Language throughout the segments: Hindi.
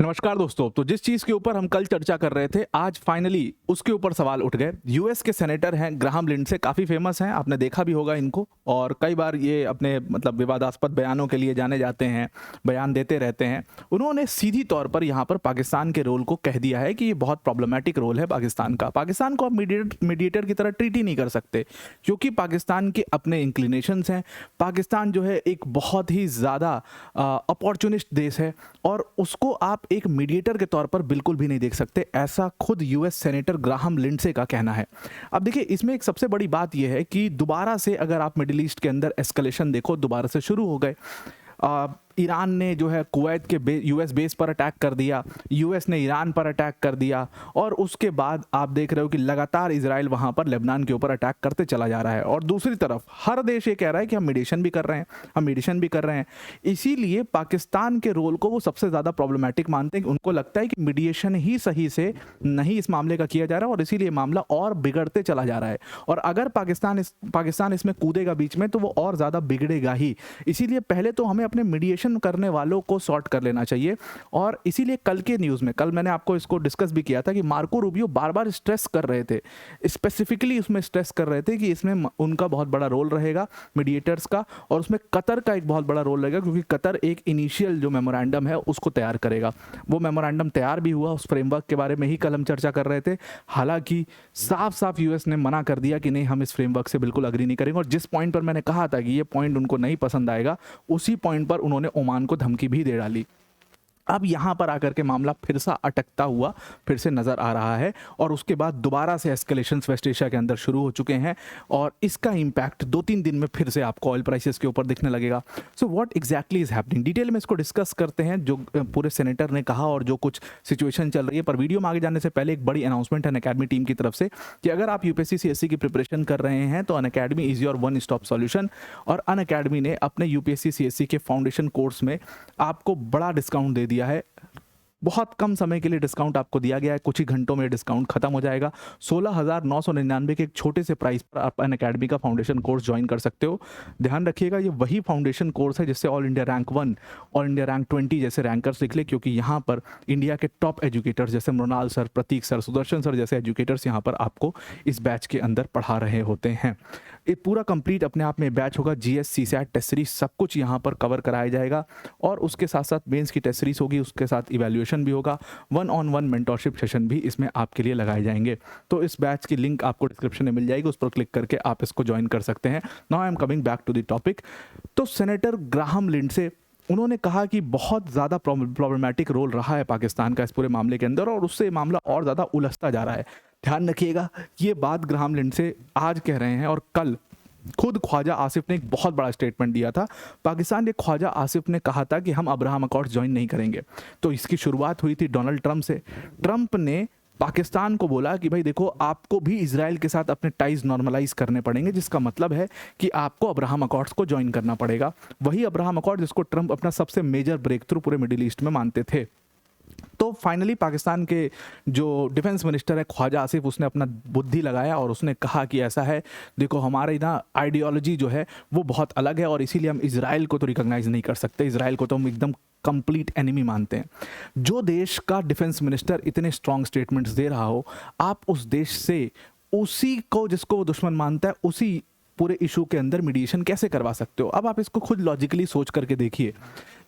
नमस्कार दोस्तों। तो जिस चीज के ऊपर हम कल चर्चा कर रहे थे, आज फाइनली उसके ऊपर सवाल उठ गए। यूएस के सेनेटर हैं ग्राहम लिंडसे, काफी फेमस हैं, आपने देखा भी होगा इनको, और कई बार ये अपने विवादास्पद बयानों के लिए जाने जाते हैं, बयान देते रहते हैं। उन्होंने सीधी तौर पर यहाँ पर पाकिस्तान के रोल को कह दिया है कि ये बहुत प्रॉब्लमेटिक रोल है पाकिस्तान का। पाकिस्तान को आप मीडिएटर की तरह ट्रीट ही नहीं कर सकते, क्योंकि पाकिस्तान के अपने इंक्लिनेशंस हैं। पाकिस्तान जो है एक बहुत ही ज़्यादा अपॉर्चुनिस्ट देश है, और उसको आप एक मीडिएटर के तौर पर बिल्कुल भी नहीं देख सकते, ऐसा खुद यूएस सेनेटर ग्राहम लिंडसे का कहना है। अब देखिए, इसमें एक सबसे बड़ी बात यह है कि दोबारा से अगर आप मिडिल ईस्ट के अंदर एस्केलेशन देखो, दोबारा से शुरू हो गए। ईरान ने जो है कुवैत के यूएस बेस पर अटैक कर दिया, यूएस ने ईरान पर अटैक कर दिया, और उसके बाद आप देख रहे हो कि लगातार इजराइल वहाँ पर लेबनान के ऊपर अटैक करते चला जा रहा है। और दूसरी तरफ हर देश ये कह रहा है कि हम मीडिएशन भी कर रहे हैं, हम मीडिएशन भी कर रहे हैं। इसीलिए पाकिस्तान के रोल को वो सबसे ज़्यादा प्रॉब्लमेटिक मानते हैं। उनको लगता है कि मीडिएशन ही सही से नहीं इस मामले का किया जा रहा है, और इसीलिए मामला और बिगड़ते चला जा रहा है। और अगर पाकिस्तान इसमें कूदेगा बीच में, तो वो और ज़्यादा बिगड़ेगा ही। इसीलिए पहले तो हमें अपने मीडिएशन करने वालों को सॉर्ट कर लेना चाहिए। और इसीलिए कल के न्यूज़ में, कल मैंने आपको इसको डिस्कस भी किया था कि मार्को रूबियो बार बार स्ट्रेस कर रहे थे, स्पेसिफिकली उसमें स्ट्रेस कर रहे थे कि इसमें उनका बहुत बड़ा रोल रहेगा मीडिएटर्स का, और उसमें कतर का एक बहुत बड़ा रोल रहेगा, क्योंकि कतर एक इनिशियल जो मेमोरेंडम है उसको तैयार करेगा। वो मेमोरेंडम तैयार भी हुआ, उस फ्रेमवर्क के बारे में ही कल हम चर्चा कर रहे थे। हालांकि साफ साफ यूएस ने मना कर दिया कि नहीं, हम इस फ्रेमवर्क से बिल्कुल अग्री नहीं करेंगे। और जिस पॉइंट पर मैंने कहा था कि ये पॉइंट उनको नहीं पसंद आएगा, उसी पॉइंट पर उन्होंने ओमान को धमकी भी दे डाली। अब यहाँ पर आकर के मामला फिर से अटकता हुआ फिर से नज़र आ रहा है, और उसके बाद दोबारा से एस्केलेशंस वेस्ट एशिया के अंदर शुरू हो चुके हैं, और इसका इम्पैक्ट 2-3 दिन में फिर से आपको ऑयल प्राइसेस के ऊपर दिखने लगेगा। So what exactly is happening, detail में इसको डिस्कस करते हैं, जो पूरे सेनेटर ने कहा और जो कुछ सिचुएशन चल रही है। पर वीडियो में आगे जाने से पहले एक बड़ी अनाउंसमेंट है अनअकैडमी टीम की तरफ से कि अगर आप यूपीएससी सीएससी की प्रिपरेशन कर रहे हैं तो Unacademy is your one stop solution. और अनअकैडमी ने अपने यूपीएससी सीएससी के फाउंडेशन कोर्स में आपको बड़ा डिस्काउंट दे दिया है। बहुत कम समय के लिए डिस्काउंट आपको दिया गया है, कुछ ही घंटों में डिस्काउंट खत्म हो जाएगा। 16,999 के एक छोटे से प्राइस पर आप अनअकैडमी का फाउंडेशन कोर्स ज्वाइन कर सकते हो। ध्यान रखिएगा, ये वही फाउंडेशन कोर्स है जिससे ऑल इंडिया रैंक 1 और इंडिया रैंक 20 जैसे रैंकर्स निकले, क्योंकि यहाँ पर इंडिया के टॉप एजुकेटर्स जैसे मृणाल सर, प्रतीक सर, सुदर्शन सर जैसे एजुकेटर्स यहाँ पर आपको इस बैच के अंदर पढ़ा रहे होते हैं। ये पूरा कंप्लीट अपने आप में बैच होगा, जीएस, सीसैट, टेस्ट सीरीज सब कुछ यहाँ पर कवर कराया जाएगा, और उसके साथ साथ मेंस की टेस्ट सीरीज होगी, उसके साथ इवैल्यूएशन भी होगा, 1-on-1 मेंटरशिप सेशन भी इसमें आपके लिए लगाए जाएंगे। तो इस बैच की लिंक आपको डिस्क्रिप्शन में मिल जाएगी, उस पर क्लिक करके आप इसको ज्वाइन कर सकते हैं। Now I am coming back to the topic. तो सेनेटर ग्राहम लिंडसे, उन्होंने कहा कि बहुत ज़्यादा प्रॉब्लमेटिक रोल रहा है पाकिस्तान का इस पूरे मामले के अंदर, और उससे मामला और ज़्यादा उलझता जा रहा है। ध्यान रखिएगा, ये बात ग्राहम लिंडसे आज कह रहे हैं, और कल खुद ख्वाजा आसिफ ने एक बहुत बड़ा स्टेटमेंट दिया था। पाकिस्तान के ख्वाजा आसिफ ने कहा था कि हम अब्राहम अकॉर्ड्स ज्वाइन नहीं करेंगे। तो इसकी शुरुआत हुई थी डोनाल्ड ट्रंप से। ट्रंप ने पाकिस्तान को बोला कि भाई देखो, आपको भी इजराइल के साथ अपने टाइज नॉर्मलाइज करने पड़ेंगे, जिसका मतलब है कि आपको अब्राहम अकॉर्ड्स को ज्वाइन करना पड़ेगा। वही अब्राहम अकॉर्ड जिसको ट्रंप अपना सबसे मेजर ब्रेक थ्रू पूरे मिडिल ईस्ट में मानते थे। तो फाइनली पाकिस्तान के जो डिफेंस मिनिस्टर है ख्वाजा आसिफ, उसने अपना बुद्धि लगाया और उसने कहा कि ऐसा है, देखो हमारी ना आइडियोलॉजी जो है वो बहुत अलग है, और इसीलिए हम इजराइल को तो रिकॉग्नाइज नहीं कर सकते, इजराइल को तो हम एकदम कंप्लीट एनिमी मानते हैं। जो देश का डिफेंस मिनिस्टर इतने स्ट्रॉन्ग स्टेटमेंट्स दे रहा हो, आप उस देश से उसी को जिसको वो दुश्मन मानता है, उसी पूरे इशू के अंदर मीडिएशन कैसे करवा सकते हो? अब आप इसको खुद लॉजिकली सोच करके देखिए।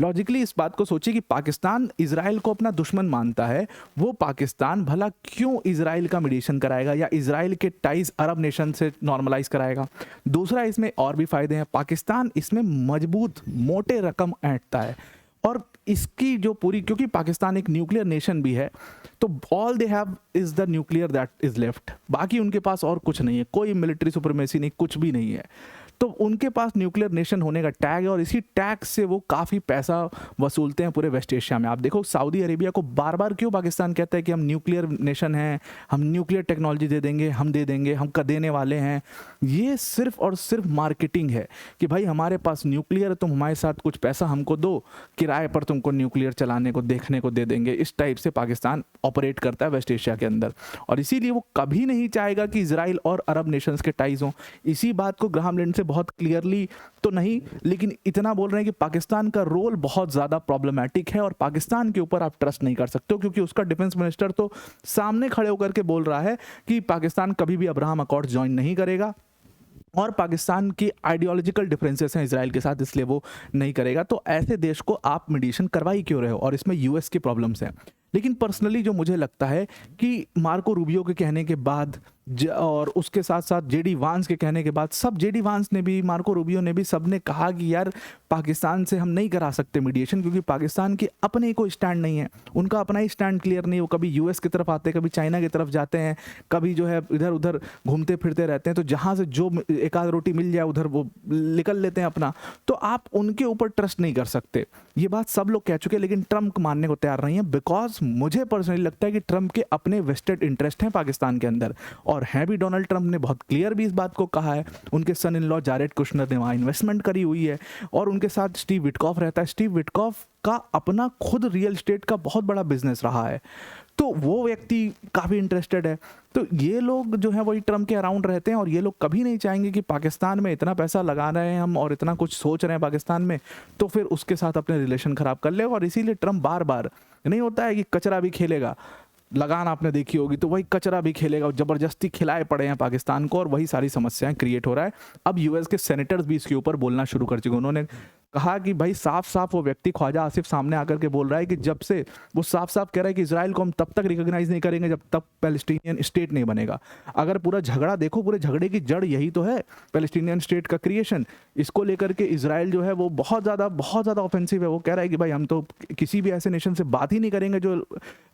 लॉजिकली इस बात को सोचिए कि पाकिस्तान इजराइल को अपना दुश्मन मानता है, वो पाकिस्तान भला क्यों इजराइल का मीडिएशन कराएगा या इजराइल के टाइज अरब नेशन से नॉर्मलाइज कराएगा? दूसरा, इसमें और भी फायदे हैं। पाकिस्तान इसमें मजबूत मोटे रकम ऐंठता है, और इसकी जो पूरी, क्योंकि पाकिस्तान एक न्यूक्लियर नेशन भी है, तो all they have is the nuclear that is left. बाकी उनके पास और कुछ नहीं है, कोई मिलिट्री सुप्रीमेसी नहीं, कुछ भी नहीं है। तो उनके पास न्यूक्लियर नेशन होने का टैग है, और इसी टैग से वो काफ़ी पैसा वसूलते हैं पूरे वेस्ट एशिया में। आप देखो, सऊदी अरेबिया को बार बार क्यों पाकिस्तान कहता है कि हम न्यूक्लियर नेशन हैं, हम न्यूक्लियर टेक्नोलॉजी दे देंगे, हम दे देंगे, हम देने वाले हैं। ये सिर्फ और सिर्फ मार्केटिंग है कि भाई हमारे पास न्यूक्लियर, तुम हमारे साथ कुछ पैसा हमको दो, किराए पर तुमको न्यूक्लियर चलाने को, देखने को दे देंगे। इस टाइप से पाकिस्तान ऑपरेट करता है वेस्ट एशिया के अंदर, और इसीलिए वो कभी नहीं चाहेगा कि इजराइल और अरब नेशंस के टाइज हों। इसी बात को ग्राहम लिंडसे बहुत क्लियरली तो नहीं, लेकिन इतना बोल रहे हैं कि पाकिस्तान का रोल बहुत ज़्यादा प्रॉब्लमैटिक है और पाकिस्तान के ऊपर आप ट्रस्ट नहीं कर सकते हो, क्योंकि उसका डिफेंस मिनिस्टर तो सामने खड़े होकर के बोल रहा है कि पाकिस्तान कभी भी अब्राहम अकॉर्ड ज्वाइन नहीं करेगा और पाकिस्तान की आइडियोलॉजिकल डिफरेंसेस हैं इसराइल के साथ, इसलिए वो नहीं करेगा। तो ऐसे देश को आप मीडिएशन करवा ही क्यों रहे हो? और इसमें यूएस की प्रॉब्लम्स हैं। लेकिन पर्सनली जो मुझे लगता है कि मार्को रूबियो के कहने के बाद और उसके साथ साथ जेडी वांस के कहने के बाद, सब जेडी वांस ने भी, मार्को रूबियो ने भी, सब ने कहा कि यार पाकिस्तान से हम नहीं करा सकते मीडिएशन, क्योंकि पाकिस्तान के अपने कोई स्टैंड नहीं है, उनका अपना ही स्टैंड क्लियर नहीं है। वो कभी यूएस की तरफ आते हैं, कभी चाइना की तरफ जाते हैं, कभी जो है इधर उधर घूमते फिरते रहते हैं, तो जहाँ से जो एक आध रोटी मिल जाए उधर वो निकल लेते हैं अपना। तो आप उनके ऊपर ट्रस्ट नहीं कर सकते, ये बात सब लोग कह चुके हैं, लेकिन ट्रम्प मानने को तैयार नहीं है। बिकॉज मुझे पर्सनली लगता है कि ट्रम्प के अपने वेस्टेड इंटरेस्ट हैं पाकिस्तान के अंदर, और हैं भी। डोनाल्ड ट्रम्प ने बहुत क्लियर भी इस बात को कहा है, उनके सन इन लॉ जारेड कुशनर ने वहाँ इन्वेस्टमेंट करी हुई है, और उनके साथ स्टीव विटकॉफ रहता है। स्टीव विटकॉफ का अपना खुद रियल एस्टेट का बहुत बड़ा बिजनेस रहा है, तो वो व्यक्ति काफ़ी इंटरेस्टेड है। तो ये लोग जो है वही ट्रम्प के अराउंड रहते हैं, और ये लोग कभी नहीं चाहेंगे कि पाकिस्तान में इतना पैसा लगा रहे हैं हम और इतना कुछ सोच रहे हैं पाकिस्तान में, तो फिर उसके साथ अपने रिलेशन खराब कर ले। और इसीलिए ट्रम्प बार बार, नहीं होता है कि कचरा भी खेलेगा, लगान आपने देखी होगी, तो वही कचरा भी खेलेगा, और ज़बरदस्ती खिलाए पड़े हैं पाकिस्तान को, और वही सारी समस्याएं क्रिएट हो रहा है। अब यूएस के सेनेटर्स भी इसके ऊपर बोलना शुरू कर चुके। उन्होंने कहा कि भाई साफ साफ वो व्यक्ति ख्वाजा आसिफ सामने आकर के बोल रहा है कि जब से वो साफ साफ कह रहा है कि इजराइल को हम तब तक रिकॉग्नाइज नहीं करेंगे जब तक पैलेस्टीनियन स्टेट नहीं बनेगा। अगर पूरा झगड़ा देखो, पूरे झगड़े की जड़ यही तो है, पैलेस्टीनियन स्टेट का क्रिएशन। इसको लेकर के इजराइल जो है वो बहुत ज़्यादा ऑफेंसिव है। वो कह रहा है कि भाई हम तो किसी भी ऐसे नेशन से बात ही नहीं करेंगे जो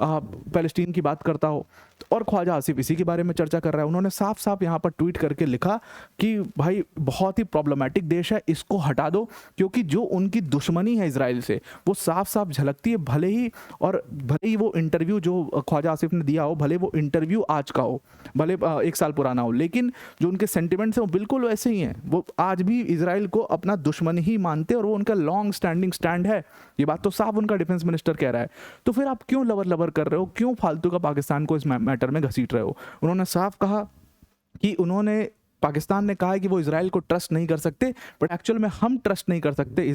पैलेस्टीन की बात करता हो। और ख्वाजा आसिफ इसी के बारे में चर्चा कर रहा है। उन्होंने साफ साफ यहाँ पर ट्वीट करके लिखा कि भाई बहुत ही प्रॉब्लमैटिक देश है, इसको हटा दो, क्योंकि जो उनकी दुश्मनी है इजराइल से वो साफ साफ झलकती है। भले ही वो इंटरव्यू जो ख्वाजा आसिफ ने दिया हो, भले वो इंटरव्यू आज का हो, भले 1 साल पुराना हो, लेकिन जो उनके सेंटिमेंट्स हैं वो बिल्कुल वैसे ही हैं। वो आज भी इजराइल को अपना दुश्मन ही मानते हैं, और वो उनका लॉन्ग स्टैंडिंग स्टैंड है। ये बात तो साफ उनका डिफेंस मिनिस्टर कह रहा है। तो फिर आप क्यों लवर कर रहे हो, क्यों फालतू का पाकिस्तान को इस मैटर में घसीट रहे हो? उन्होंने साफ कहा कि पाकिस्तान ने कहा है कि वो इजराइल को ट्रस्ट नहीं कर सकते, बट एक्चुअल में हम ट्रस्ट नहीं कर सकते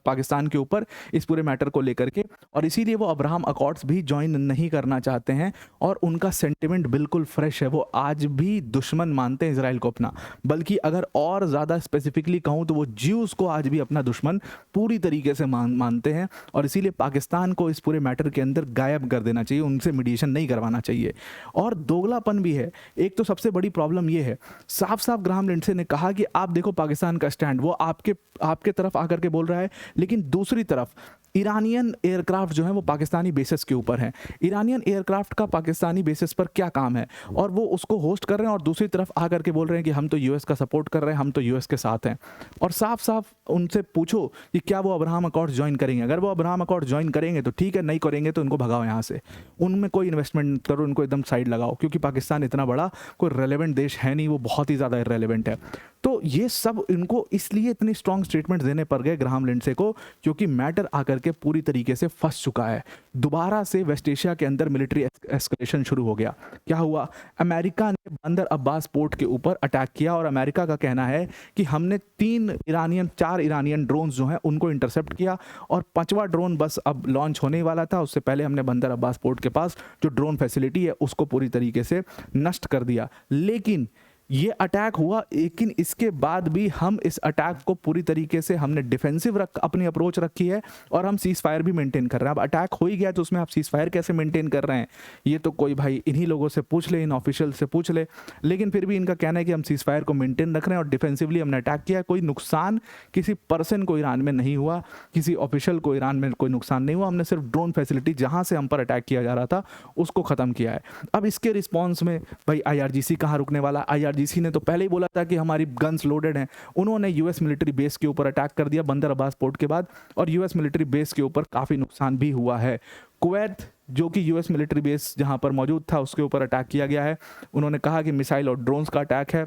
पाकिस्तान के ऊपर इस पूरे मैटर को लेकर के, और इसीलिए वो अब्राहम अकॉर्ड्स भी ज्वाइन नहीं करना चाहते हैं। और उनका सेंटिमेंट बिल्कुल फ्रेश है, वो आज भी दुश्मन मानते हैं इजराइल को अपना। बल्कि अगर और ज़्यादा स्पेसिफिकली कहूँ तो वो ज्यूज़ को आज भी अपना दुश्मन पूरी तरीके से मानते हैं, और इसीलिए पाकिस्तान को इस पूरे मैटर के अंदर गायब कर देना चाहिए, उनसे मीडिएशन नहीं करवाना चाहिए। और दोगलापन भी है। एक तो सबसे बड़ी प्रॉब्लम ये है, साफ साफ ग्राहम लिंडसे ने कहा कि आप देखो पाकिस्तान का स्टैंड, वो आपके तरफ आकर के बोल रहा है, लेकिन दूसरी तरफ ईरानियन एयरक्राफ्ट जो है वो पाकिस्तानी बेसिस के ऊपर हैं। ईरानियन एयरक्राफ्ट का पाकिस्तानी बेसिस पर क्या काम है, और वो उसको होस्ट कर रहे हैं, और दूसरी तरफ आकर के बोल रहे हैं कि हम तो यूएस का सपोर्ट कर रहे हैं, हम तो यूएस के साथ हैं। और साफ साफ उनसे पूछो कि क्या वो अब्राहम अकॉर्ड ज्वाइन करेंगे। अगर वो अब्राहम अकॉर्ड ज्वाइन करेंगे तो ठीक है, नहीं करेंगे तो उनको भगाओ यहाँ से, उनमें कोई इन्वेस्टमेंट करो, उनको एकदम साइड लगाओ, क्योंकि पाकिस्तान इतना बड़ा कोई रेलेवेंट देश है नहीं, वो बहुत ही ज़्यादा इररेलेवेंट है। तो ये सब इनको इसलिए इतनी स्ट्रॉन्ग स्टेटमेंट देने पड़ गए ग्राहम लिंडसे को, क्योंकि मैटर आकर के पूरी तरीके से फंस चुका है। दोबारा से वेस्ट एशिया के अंदर मिलिट्री एस्केलेशन शुरू हो गया। क्या हुआ, अमेरिका ने बंदर अब्बास पोर्ट के ऊपर अटैक किया, और अमेरिका का कहना है कि हमने 4 ईरानियन ड्रोन जो हैं उनको इंटरसेप्ट किया, और 5वां ड्रोन बस अब लॉन्च होने वाला था, उससे पहले हमने बंदर अब्बास पोर्ट के पास जो ड्रोन फैसिलिटी है उसको पूरी तरीके से नष्ट कर दिया। लेकिन ये अटैक हुआ, लेकिन इसके बाद भी हम इस अटैक को पूरी तरीके से हमने डिफेंसिव अपनी अप्रोच रखी है, और हम सीज फायर भी मेंटेन कर रहे हैं। अब अटैक हो ही गया तो उसमें आप सीज फायर कैसे मेंटेन कर रहे हैं, ये तो कोई भाई इन्हीं लोगों से पूछ ले, इन ऑफिशियल से पूछ ले। लेकिन फिर भी इनका कहना है कि हम सीज फायर को मेंटेन रख रहे हैं और डिफेंसिवली हमने अटैक किया। कोई नुकसान किसी पर्सन को ईरान में नहीं हुआ, किसी ऑफिशियल को ईरान में कोई नुकसान नहीं हुआ। हमने सिर्फ ड्रोन फैसिलिटी जहाँ से हम पर अटैक किया जा रहा था उसको ख़त्म किया है। अब इसके रिस्पॉन्स में भाई IRGC कहाँ रुकने वाला। IRGC ने तो पहले ही बोला था कि हमारी गन्स लोडेड हैं। उन्होंने यूएस मिलिट्री बेस के ऊपर अटैक कर दिया बंदर अब्बास पोर्ट के बाद, और यूएस मिलिट्री बेस के ऊपर काफ़ी नुकसान भी हुआ है। कुवैत जो कि यूएस मिलिट्री बेस जहां पर मौजूद था उसके ऊपर अटैक किया गया है। उन्होंने कहा कि मिसाइल और ड्रोन्स का अटैक है।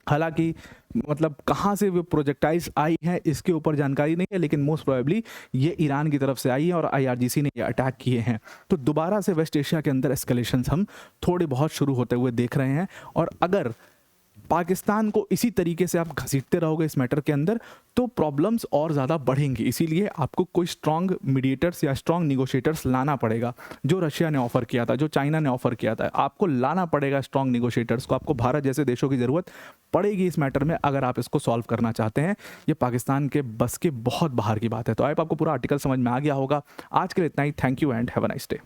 हालांकि मतलब कहाँ से वो प्रोजेक्टाइल्स आई हैं इसके ऊपर जानकारी नहीं है, लेकिन मोस्ट प्रोबेबली ये ईरान की तरफ से आई है और IRGC ने ये अटैक किए हैं। तो दोबारा से वेस्ट एशिया के अंदर एस्केलेशंस हम थोड़े बहुत शुरू होते हुए देख रहे हैं। और अगर पाकिस्तान को इसी तरीके से आप घसीटते रहोगे इस मैटर के अंदर तो प्रॉब्लम्स और ज़्यादा बढ़ेंगी। इसीलिए आपको कोई स्ट्रॉन्ग मीडिएटर्स या स्ट्रॉन्ग निगोशिएटर्स लाना पड़ेगा, जो रशिया ने ऑफर किया था, जो चाइना ने ऑफर किया था। आपको लाना पड़ेगा स्ट्रॉन्ग निगोशिएटर्स को, आपको भारत जैसे देशों की ज़रूरत पड़ेगी इस मैटर में अगर आप इसको सॉल्व करना चाहते हैं। ये पाकिस्तान के बस के बहुत बाहर की बात है। तो आई होप आपको पूरा आर्टिकल समझ में आ गया होगा। आज के लिए इतना ही। Thank you and have a nice day.